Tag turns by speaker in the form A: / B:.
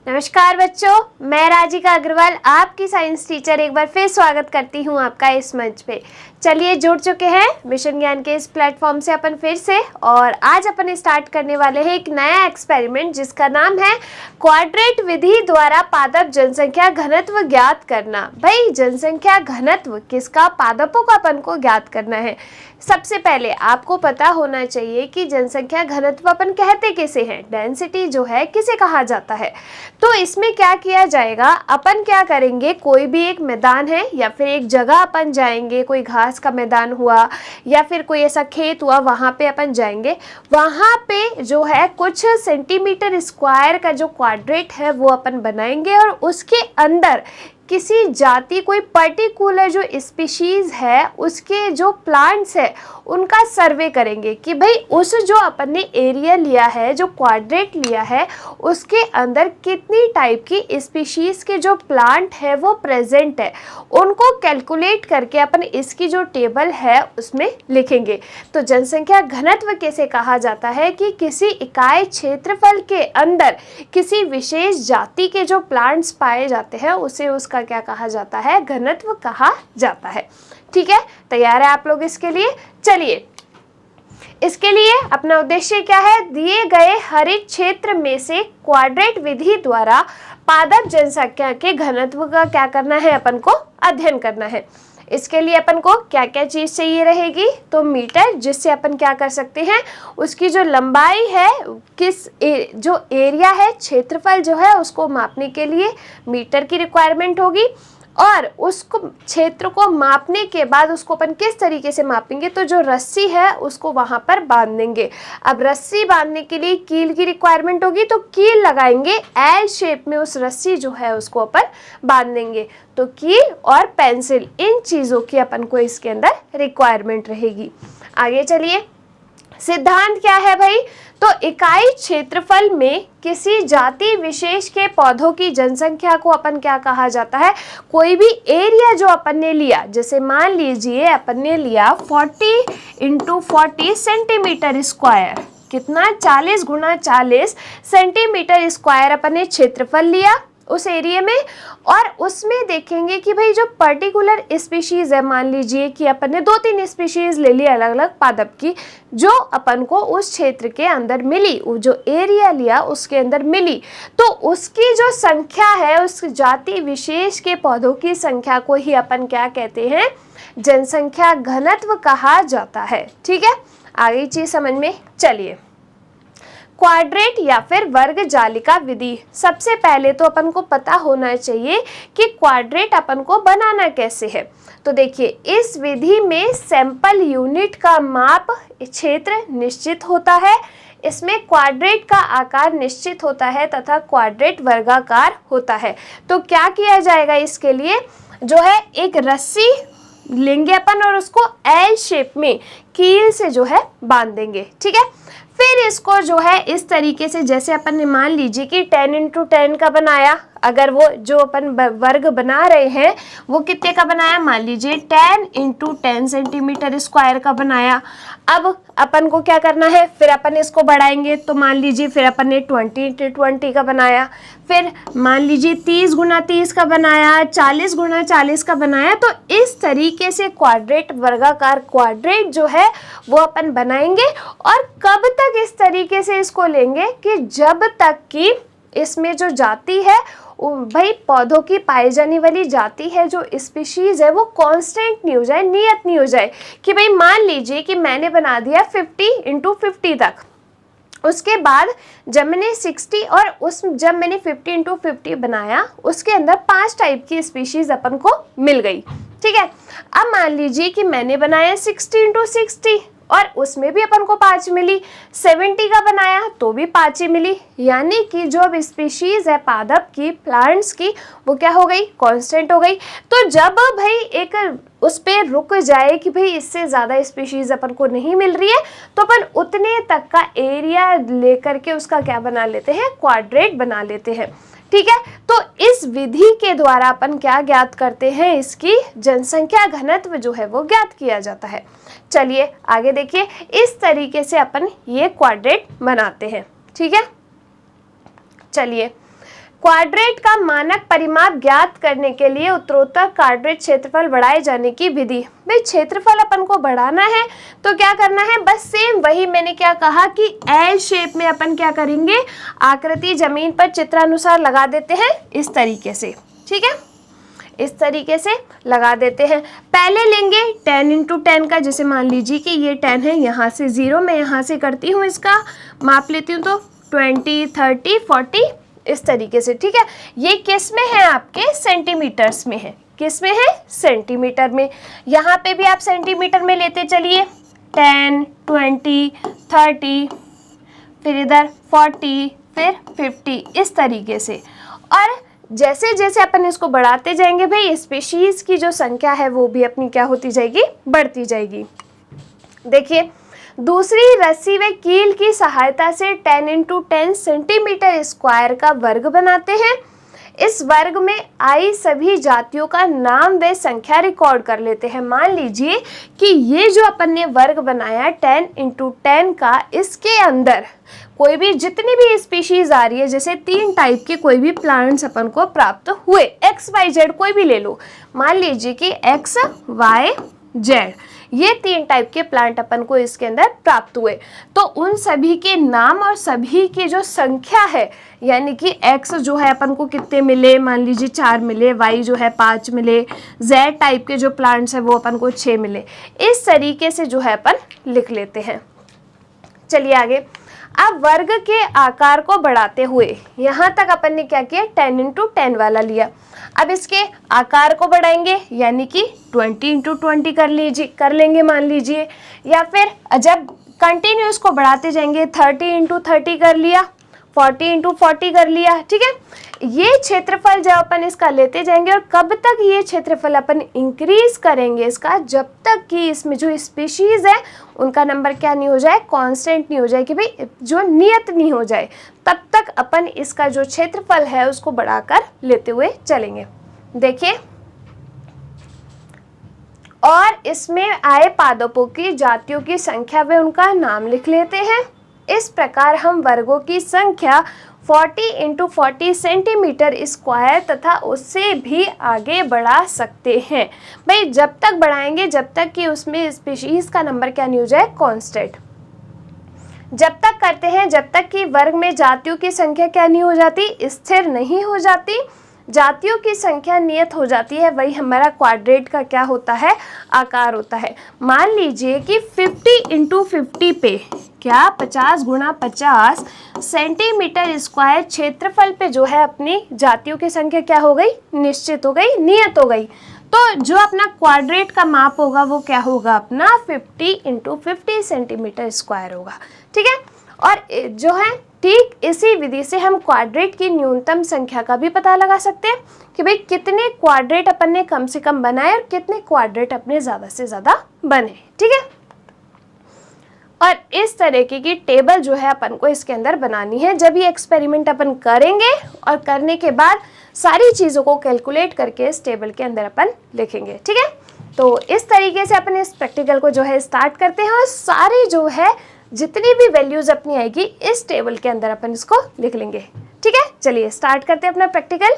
A: नमस्कार बच्चों, मैं राजिका अग्रवाल आपकी साइंस टीचर एक बार फिर स्वागत करती हूँ आपका इस मंच पे। चलिए जुड़ चुके हैं मिशन ज्ञान के इस प्लेटफॉर्म से अपन फिर से, और आज अपन स्टार्ट करने वाले हैं एक नया एक्सपेरिमेंट जिसका नाम है क्वाड्रेट विधि द्वारा पादप जनसंख्या घनत्व ज्ञात करना। भाई जनसंख्या घनत्व किसका? पादपों का अपन को ज्ञात करना है। सबसे पहले आपको पता होना चाहिए कि जनसंख्या घनत्व अपन कहते किसे हैं, डेंसिटी जो है किसे कहा जाता है। तो इसमें क्या किया जाएगा, अपन क्या करेंगे, कोई भी एक मैदान है या फिर एक जगह अपन जाएंगे, कोई घास का मैदान हुआ या फिर कोई ऐसा खेत हुआ, वहाँ पे अपन जाएंगे। वहाँ पे जो है कुछ सेंटीमीटर स्क्वायर का जो क्वाड्रेट है वो अपन बनाएंगे, और उसके अंदर किसी जाति, कोई पर्टिकुलर जो स्पीशीज है उसके जो प्लांट्स है उनका सर्वे करेंगे कि भाई उस जो अपन ने एरिया लिया है, जो क्वाड्रेट लिया है, उसके अंदर कितनी टाइप की स्पीशीज के जो प्लांट है वो प्रेजेंट है, उनको कैलकुलेट करके अपन इसकी जो टेबल है उसमें लिखेंगे। तो जनसंख्या घनत्व कैसे कहा जाता है कि किसी इकाई क्षेत्रफल के अंदर किसी विशेष जाति के जो प्लांट्स पाए जाते हैं उसे उसका क्या कहा जाता है, घनत्व कहा जाता है। ठीक है, तैयार है आप लोग इसके लिए? चलिए, इसके लिए अपना उद्देश्य क्या है, दिए गए हरित क्षेत्र में से क्वाड्रेट विधि द्वारा पादप जनसंख्या के घनत्व का क्या करना है, अपन को अध्ययन करना है। इसके लिए अपन को क्या क्या चीज चाहिए रहेगी, तो मीटर, जिससे अपन क्या कर सकते हैं, उसकी जो लंबाई है, जो एरिया है, क्षेत्रफल जो है, उसको मापने के लिए मीटर की रिक्वायरमेंट होगी। और उसको क्षेत्र को मापने के बाद उसको अपन किस तरीके से मापेंगे, तो जो रस्सी है उसको वहां पर बांध देंगे। अब रस्सी बांधने के लिए कील की रिक्वायरमेंट होगी, तो कील लगाएंगे, एल शेप में उस रस्सी जो है उसको अपन बांध देंगे। तो कील और पेंसिल, इन चीजों की अपन को इसके अंदर रिक्वायरमेंट रहेगी। आगे चलिए, सिद्धांत क्या है भाई, तो इकाई क्षेत्रफल में किसी जाति विशेष के पौधों की जनसंख्या को अपन क्या कहा जाता है, कोई भी एरिया जो अपन ने लिया, जैसे मान लीजिए अपन ने लिया 40 × 40 सेंटीमीटर स्क्वायर, कितना, 40 × 40 सेंटीमीटर स्क्वायर अपन ने क्षेत्रफल लिया उस एरिया में। और उसमें देखेंगे कि भाई जो पर्टिकुलर स्पीशीज है, मान लीजिए कि अपन ने 2-3 स्पीशीज ले ली अलग अलग पादप की, जो अपन को उस क्षेत्र के अंदर मिली, वो जो एरिया लिया उसके अंदर मिली, तो उसकी जो संख्या है, उस जाति विशेष के पौधों की संख्या को ही अपन क्या कहते हैं, जनसंख्या घनत्व कहा जाता है। ठीक है, आगे चीज समझ में। चलिए, क्वाड्रेट या फिर वर्ग जालिका विधि, सबसे पहले तो अपन को पता होना चाहिए कि क्वाड्रेट अपन को बनाना कैसे है। तो देखिए, इस विधि में सैंपल यूनिट का माप क्षेत्र निश्चित होता है, इसमें क्वाड्रेट का आकार निश्चित होता है तथा क्वाड्रेट वर्गाकार होता है। तो क्या किया जाएगा, इसके लिए जो है एक रस्सी लेंगे अपन और उसको एल शेप में कील से जो है बांध देंगे। ठीक है, फिर इसको जो है इस तरीके से, जैसे अपन ने मान लीजिए कि 10 × 10 का बनाया, अगर वो जो अपन वर्ग बना रहे हैं वो कितने का बनाया, मान लीजिए 10 × 10 सेंटीमीटर स्क्वायर का बनाया। अब अपन को क्या करना है, फिर अपन इसको बढ़ाएंगे, तो मान लीजिए फिर अपन ने 20 × 20 का बनाया, फिर मान लीजिए 30 × 30 का बनाया, 40 × 40 का बनाया। तो इस तरीके से क्वाड्रेट, वर्गाकार क्वाड्रेट जो है वो अपन बनाएंगे। और कब तक इस तरीके से इसको लेंगे कि जब तक कि इसमें जो जाति है, भाई पौधों की पाई जाने वाली जाति है, जो स्पीशीज है, वो कांस्टेंट नहीं हो जाए, नियत नहीं हो जाए। कि भाई मान लीजिए कि मैंने बना दिया 50 × 50 तक, उसके बाद जब मैंने 60 और जब मैंने 50 × 50 बनाया, उसके अंदर 5 टाइप की स्पीशीज अपन को मिल गई। ठीक है, अब मान लीजिए कि मैंने बनाया 60 × 60 और उसमें भी अपन को 5 मिली, 70 का बनाया तो भी 5 ही मिली। यानी कि जो अब स्पीशीज है पादप की, प्लांट्स की, वो क्या हो गई, कांस्टेंट हो गई। तो जब भाई एक उस पे रुक जाए कि भाई इससे ज़्यादा स्पीशीज अपन को नहीं मिल रही है, तो अपन उतने तक का एरिया लेकर के उसका क्या बना लेते हैं, क्वाड्रेट बना लेते हैं। ठीक है, तो इस विधि के द्वारा अपन क्या ज्ञात करते हैं, इसकी जनसंख्या घनत्व जो है वो ज्ञात किया जाता है। चलिए आगे देखिए, इस तरीके से अपन ये क्वाड्रेट बनाते हैं। ठीक है, चलिए क्वाड्रेट का मानक परिमाप ज्ञात करने के लिए उत्तरोत्तर क्वाड्रेट क्षेत्रफल बढ़ाए जाने की विधि। भाई क्षेत्रफल अपन को बढ़ाना है तो क्या करना है, बस सेम वही मैंने क्या कहा कि एल शेप में अपन क्या करेंगे, आकृति जमीन पर चित्रानुसार लगा देते हैं इस तरीके से, ठीक है, इस तरीके से लगा देते हैं। पहले लेंगे 10 इंटू 10 का, जैसे मान लीजिए कि ये 10 है, यहाँ से 0, मैं यहाँ से करती हूँ इसका माप लेती हूँ तो 20, 30, 40 इस तरीके से, ठीक है। ये किस में है, आपके सेंटीमीटर्स में है, किस में है, सेंटीमीटर में। यहाँ पे भी आप सेंटीमीटर में लेते चलिए, 10, 20, 30, फिर इधर 40, फिर 50 इस तरीके से। और जैसे जैसे अपन इसको बढ़ाते जाएंगे भाई, स्पीशीज की जो संख्या है वो भी अपनी क्या होती जाएगी, बढ़ती जाएगी। देखिए, दूसरी रस्सी व कील की सहायता से 10 इंटू 10 सेंटीमीटर स्क्वायर का वर्ग बनाते हैं। इस वर्ग में आई सभी जातियों का नाम व संख्या रिकॉर्ड कर लेते हैं। मान लीजिए कि ये जो अपन ने वर्ग बनाया 10 इंटू 10 का, इसके अंदर कोई भी जितनी भी स्पीशीज आ रही है, जैसे 3 टाइप के कोई भी प्लांट्स अपन को प्राप्त हुए, XYZ कोई भी ले लो, मान लीजिए कि XYZ ये 3 टाइप के प्लांट अपन को इसके अंदर प्राप्त हुए, तो उन सभी के नाम और सभी की जो संख्या है, यानी कि X जो है अपन को कितने मिले, मान लीजिए 4 मिले, Y जो है 5 मिले, Z टाइप के जो प्लांट्स है वो अपन को 6 मिले, इस तरीके से जो है अपन लिख लेते हैं। चलिए आगे, अब वर्ग के आकार को बढ़ाते हुए यहाँ तक अपन ने क्या किया, 10 इंटू 10 वाला लिया। अब इसके आकार को बढ़ाएंगे, यानी कि 20 इंटू 20 कर लेंगे मान लीजिए, या फिर जब कंटिन्यू इसको बढ़ाते जाएंगे 30 इंटू 30 कर लिया, 40 इंटू 40 कर लिया, ठीक है। ये क्षेत्रफल जब अपन इसका लेते जाएंगे, और कब तक ये क्षेत्रफल अपन इंक्रीज करेंगे इसका, जब तक कि इसमें जो स्पीशीज है उनका नंबर क्या नहीं हो जाए, कांस्टेंट नहीं हो जाए, कि भाई जो नियत नहीं हो जाए, तब तक अपन इसका जो क्षेत्रफल है उसको बढ़ाकर लेते हुए चलेंगे। देखिए, और इसमें आए पादपों की जातियों की संख्या व उनका नाम लिख लेते हैं। इस प्रकार हम वर्गों की संख्या 40 इंटू 40 सेंटीमीटर स्क्वायर तथा उससे भी आगे बढ़ा सकते हैं। भाई जब तक बढ़ाएंगे जब तक कि उसमें स्पीशीज का नंबर क्या नहीं हो जाए, कांस्टेंट। जब तक करते हैं जब तक कि वर्ग में जातियों की संख्या क्या नहीं हो जाती, स्थिर नहीं हो जाती, जातियों की संख्या नियत हो जाती है, वही हमारा क्वाड्रेट का क्या होता है, आकार होता है। मान लीजिए कि 50 इंटू 50 पे क्या 50 गुणा 50 सेंटीमीटर स्क्वायर क्षेत्रफल पे जो है अपनी जातियों की संख्या क्या हो गई, निश्चित हो गई, नियत हो गई। तो जो अपना क्वाड्रेट का माप होगा वो क्या होगा, अपना 50 इंटू 50 सेंटीमीटर स्क्वायर होगा, ठीक है। और जो है ठीक इसी विधि से हम क्वाड्रेट की न्यूनतम संख्या का भी पता लगा सकते हैं कि भाई कितने क्वाड्रेट अपन ने कम से कम बनाए और कितने क्वाड्रेट अपने ज़्यादा से ज़्यादा बने, ठीक है। और इस तरीके की टेबल जो है अपन को इसके अंदर बनानी है। जब ये एक्सपेरिमेंट अपन करेंगे और करने के बाद सारी चीज़ों को कैलकुलेट करके इस टेबल के अंदर अपन लिखेंगे, ठीक है। तो इस तरीके से अपन इस प्रैक्टिकल को जो है स्टार्ट करते हैं और सारी जो है जितनी भी वैल्यूज अपनी आएगी इस टेबल के अंदर अपन इसको लिख लेंगे, ठीक है। चलिए स्टार्ट करते हैं अपना प्रैक्टिकल।